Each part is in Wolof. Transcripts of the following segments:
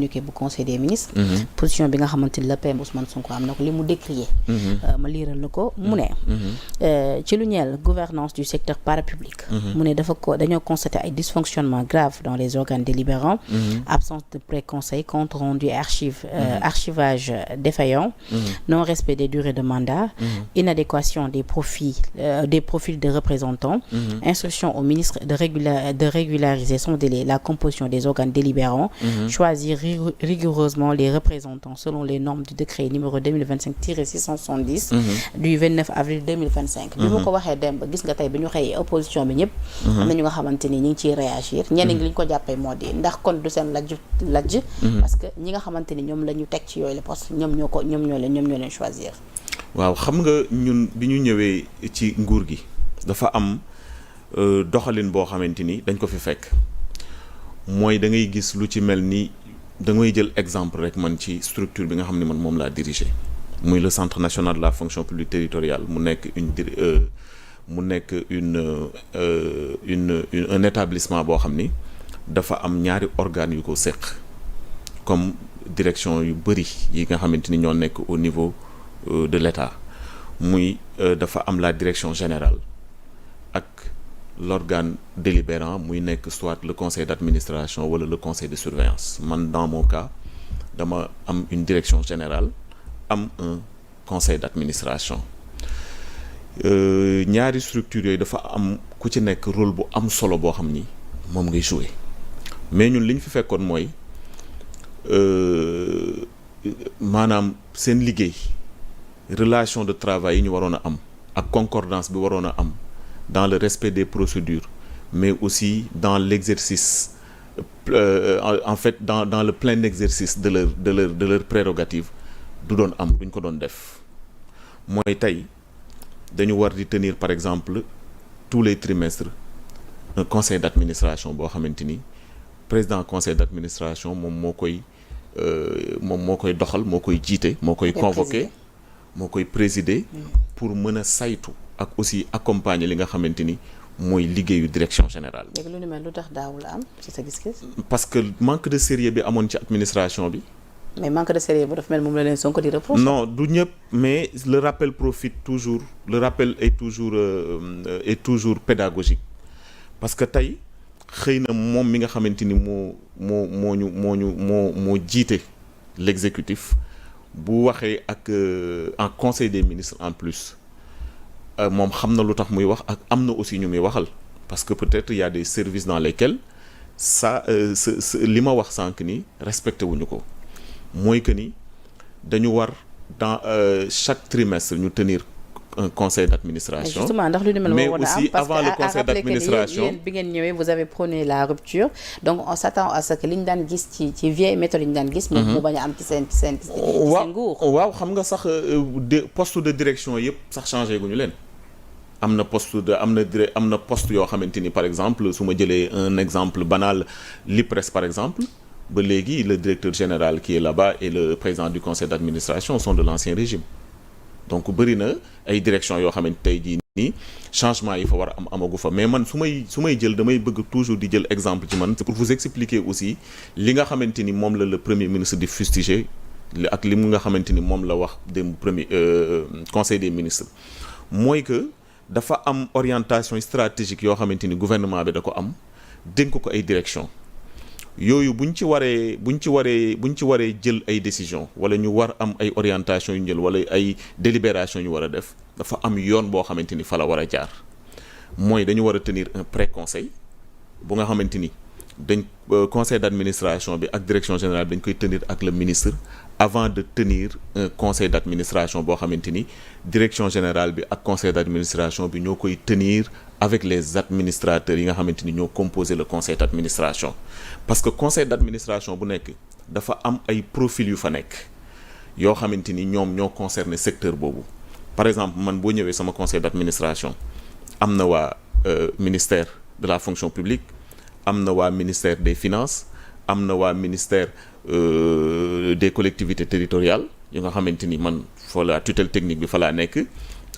communiqué bu conseil des ministres. Position bi nga xamante ni le PM Ousmane Sonko am na ko li mu décrié. ma liiral la ko mu ne. ci lu ñeel gouvernance du secteur parapublic. mu ne dañoo constaté ay dysfonctionnements graves dans les organes délibérants. absence de pré-conseil, compte rendu archivage défaillant. non respect des durées de mandat. inadéquation des profils de représentants. instruction au ministre de régulariser sans délai la composition des organes délibérants. choisir rigoureusement les représentants selon les normes du décret numéro 2025-670 du 29 avril 2025 bi ma ko waxee demb gis nga tey bi ñu xëyee opposition bi ñëpp am na ñu nga xamante ni ñu ngi ciy réagir ñenn ñi li ñu ko jàppee moo di ndax kon du seen lajj parce que ñi nga xamante ni ñoom la ñu teg ci yooyu la poste ñoom ñoo leen choisir. waaw xam nga ñun bi ñu ñëwee ci nguur gi dafa am doxalin boo xamante ni dañ ko fi fekk mooy da ngay gis lu ci mel ni da ngay jël exemple rek man ci structure bi nga xam ne man moom laa diriger muy le centre national de la fonction publique territoriale mu nekk un établissement boo xam ni dafa am ñaari organes yu ko seq comme direction yu bëri yi nga xamante ni ñoo nekk au niveau de l'État muy dafa am la direction générale ak l'organe délibérant muy nekk soit le conseil d'administration wala le conseil de surveillance man dans mon cas dama am une direction générale am un conseil d'administration ñaari structures yooyu dafa am ku ci nekk rôle bu am solo boo xam ni moom ngay jouer mais ñun li ñu fi fekkoon mooy maanaam seen liggéey relation de travail yi ñu waroon a am ak concordance bi waroon a am dans le respect des procédures mais aussi dans l'exercice en fait dans le plein exercice de leur prérogative du doon am duñ ko doon def mooy tey dañu war di tenir par exemple tous les trimestres un conseil d'administration boo xamante ni président conseil d'administration moom moo koy doxal moo koy jiite moo koy convoquer moo koy présider pour mën a saytu ak aussi accompagner li nga xamante ni mooy liggéeyu direction générale. léegi lu ni mel lu tax daawul am ci sa gis-gis. parce que manque de sérieux bi amoon ci administration bi. mais manque de sérieux bu dafa mel moom la leen Sonko di reproche. non du ñëpp mais le rappel est toujours pédagogique parce que tey xëy na moom mi nga xamante ni moo jiite l'exécutif bu waxee ak en conseil des ministres en plus moom xam na lu tax muy wax ak am na aussi ñu muy waxal parce que peut-être il y a des services dans lesquels ça li ma wax sànq ni respecté wuñu ko mooy que ni dañu war dans chaque trimestre ñu tenir un conseil d'administration. Justement ndax lu ni mel mais moo aussi avant le conseil d'administration yéen bi ngeen ñëwee vous avez prôné la rupture donc on s'attend à ce que li ñu daan gis ci vieille méthode yi ñu daan gis. mu bañ a am ci seen nguur. waaw xam nga sax poste de direction yëpp sax changé guñu leen. am na poste yoo xamante ni par exemple su ma jëlee un exemple banal l'IPRES par exemple ba léegi le directeur général qui est là-bas et le président du conseil d'administration sont de l'ancien régime donc bëri na ay direction yoo xamante tey jii nii changement yi fa war a am amagu fa mais man su may jël damay bëgg toujours di jël exemple ci man c'est pour vous expliquer aussi li nga xamante ni moom la le premier ministre di fustiger ak li mu nga xamante ni moom la wax dem premier conseil des ministres mooy que dafa am orientation stratégique yoo xamante ni gouvernement bi da ko am dénk ko ay direction yooyu buñ ci waree jël ay décision wala ñu war am ay orientation yu ñu jël wala ay délibération yu war a def dafa am yoon boo xamante ni fa la war a jaar mooy dañu war a tenir un pré-conseil bu nga xamante ni dañ conseil d'administration bi ak direction générale bi dañ koy tenir ak le ministre avant de tenir un conseil d'administration boo xamante ni direction générale bi ak conseil d'administration bi ñoo koy tenir avec les administrateurs yi nga xamante ni ñoo composer le conseil d'administration parce que conseil d'administration bu nekk dafa am ay profils yu fa nekk yoo xamante ni ñoom ñoo concerner secteur boobu par exemple man boo ñëwee sama conseil d'administration am na waa ministère de la fonction publique am na waa ministère des finances am na waa ministère des collectivités territoriales yu nga xamante ni man fa la tutelle technique bi fa laa nekk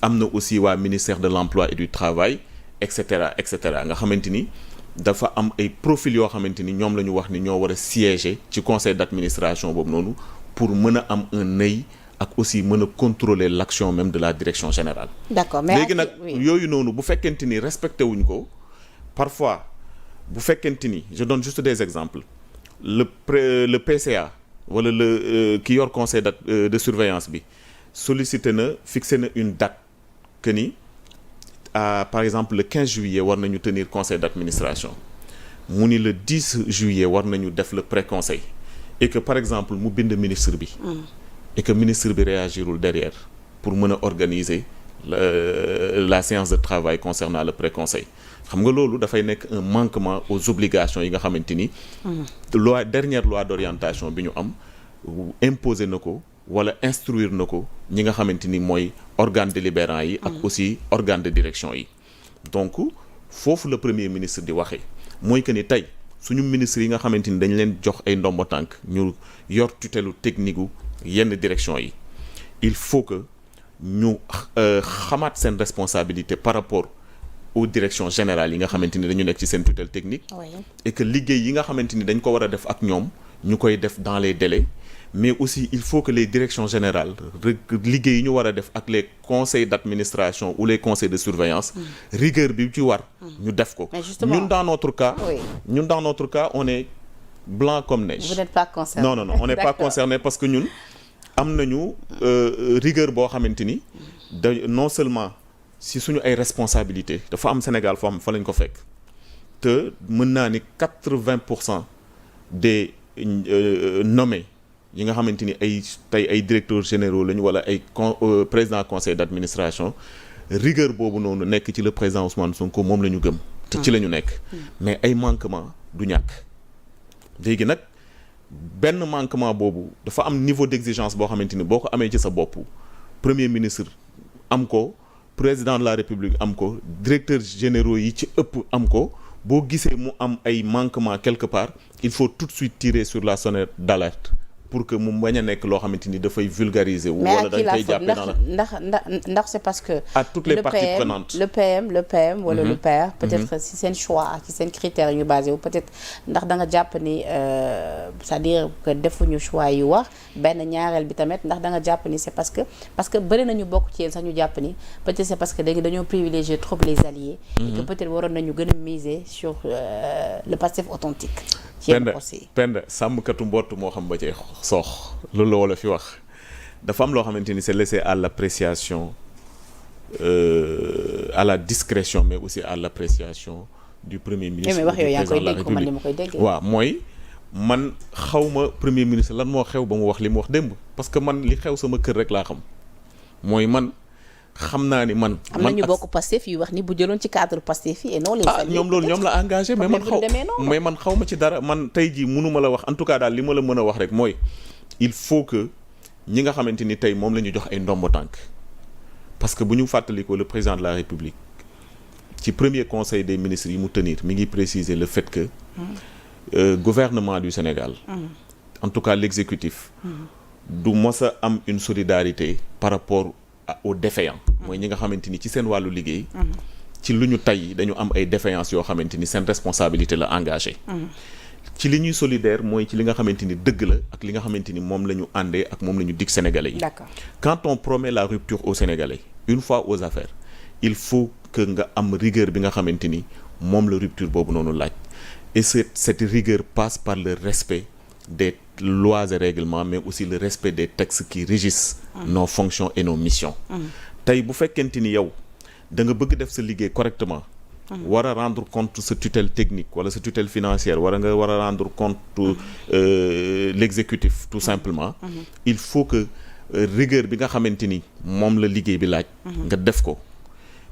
am na aussi waa ministère de l'emploi et du travail et cetera nga xamante ni dafa am ay profil yoo xamante ni ñoom la ñu wax ni ñoo war a siéger ci conseil d'administration boobu noonu pour mën a am un œil ak aussi mën a contrôler l'action même de la direction générale. D'accord, mais léegi nag yooyu noonu bu fekkente ni respecté wuñ ko parfois bu fekkente ni je donne juste des exemples le PCA wala le ki yor conseil de surveillance bi sollicité na fixé na une date que ni par exemple le 15 juillet war nañu tenir conseil d'administration mu ni le 10 juillet war nañu def le pré-conseil et que par exemple mu bind ministre bi et que ministre bi réagirul derrière pour mën a organiser la séance de travail concernant le pré-conseil xam nga loolu dafay nekk un manquement aux obligations yi nga xamante ni dernière loi d'orientation bi ñu am imposer na ko wala instruire na ko ñi nga xamante ni mooy organe délibérant yi ak aussi organe de direction yi donc foofu le premier ministre di waxee mooy que ni tey suñu ministre yi nga xamante ni dañ leen jox ay ndombo tànk ñu yor tutelu technique gu yenn direction yi il faut que ñu xamaat seen responsabilité par rapport aux directions générales yi nga xamante ni dañu nekk ci seen tutelle technique et que liggéey yi nga xamante ni dañ ko war a def ak ñoom ñu koy def dans les délais mais aussi il faut que les directions générales liggéey yi ñu war a def ak les conseils d'administration ou les conseils de surveillance rigueur bi ci war ñu def ko ñun dans notre cas on est blanc comme neige. Vous n'êtes pas concerné. Non on n'est pas concerné parce que ñun am nañu rigueur boo xamante ni non seulement si suñu ay responsabilités dafa am Sénégal foo xam fa lañ ko fekk te mën naa ni 80% des nommés yi nga xamante ni ay directeurs généraux lañu wala ay président conseil d'administration rigueur boobu noonu nekk ci le président Ousmane Sonko moom la ñu gëm. te ci la ñu nekk. mais ay manquements du ñàkk. léegi nag benn manquement boobu dafa am niveau d'exigence boo xamante ni boo ko amee ci sa bopp premier ministre am ko président de la république am ko directeurs généraux yi ci ëpp am ko boo gisee mu am ay manquements quelque part il faut tout de suite tirer sur la sonnette d'alerte pour que mu bañ a nekk loo xamante ni dafay vulgariser. wala dañ koy jàppee ndax c'est parce que. à toutes les parties prenantes. le PM wala le père. peut-être si seen choix ci seen critères yu basé wu peut-être ndax da nga jàpp ni c'est-à-dire que defuñu choix yu wax benn ñaareel bi tamit ndax da nga jàpp ni c'est parce que bëri nañu bokk ci yéen sax ñu jàpp ni peut-être c'est parce que dañoo privilégier trop les alliés. et que peut-être waroon nañu gën a miser sur le Pastef authentique. Penda sàmmkatu mbott moo xam ba ci soox loolu la wala fi wax dafa am loo xamante ni c'est laissé à l'appréciation à la discrétion mais aussi à l'appréciation du premier ministre. mais wax yooyu yaa ngi koy dégg man ni ma koy déggee. waaw mooy man xawma premier ministre lan moo xew ba mu wax li mu wax démb parce que man li xew sama kër rek laa xam mooy man. xam naa ni man. am na ñu bokk Pastef yu wax ni bu jëloon ci cadre Pastef yi et non les. ñoom loolu ñoom la engagé mais man xaw ma ci dara man tey jii mënuma la wax en tout cas daal li ma la mën a wax rek mooy il faut que ñi nga xamante ni tey moom la ñu jox ay ndombo tànk parce que bu ñu fàttalikoo le président de la République ci premier conseil des ministres yi mu tenir mi ngi préciser le fait que gouvernement du Sénégal en tout cas l'exécutif du mos a am une solidarité par rapport aux défaillants mooy ñi nga xamante ni ci seen wàllu liggéey ci lu ñu tey dañu am ay défaillances yoo xamante ni seen responsabilité la engagée ci li ñuy solidaire mooy ci li nga xamante ni dëgg la ak li nga xamante ni moom la ñu àndee ak moom la ñu dig Sénégalais yi. D'accord. Quand on promet la rupture aux Sénégalais une fois aux affaires il faut que nga am rigueur bi nga xamante ni moom la rupture boobu noonu laaj et cette rigueur passe par le respect des lois et règlements mais aussi le respect des textes qui régissent nos fonctions et nos missions tey bu fekkente ni yow da nga bëgg def sa liggéey correctement war a rendre compte sa tutelle technique wala sa tutelle financière war a rendre compte l'exécutif tout simplement il faut que rigueur bi nga xamante ni moom la liggéey bi laaj nga def ko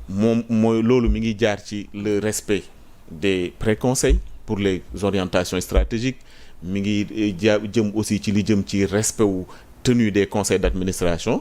moom mooy loolu mi ngi jaar ci le respect des pré-conseils pour les orientations stratégiques mi ngi jëm aussi ci li jëm ci respect wu tenue des conseils d'administration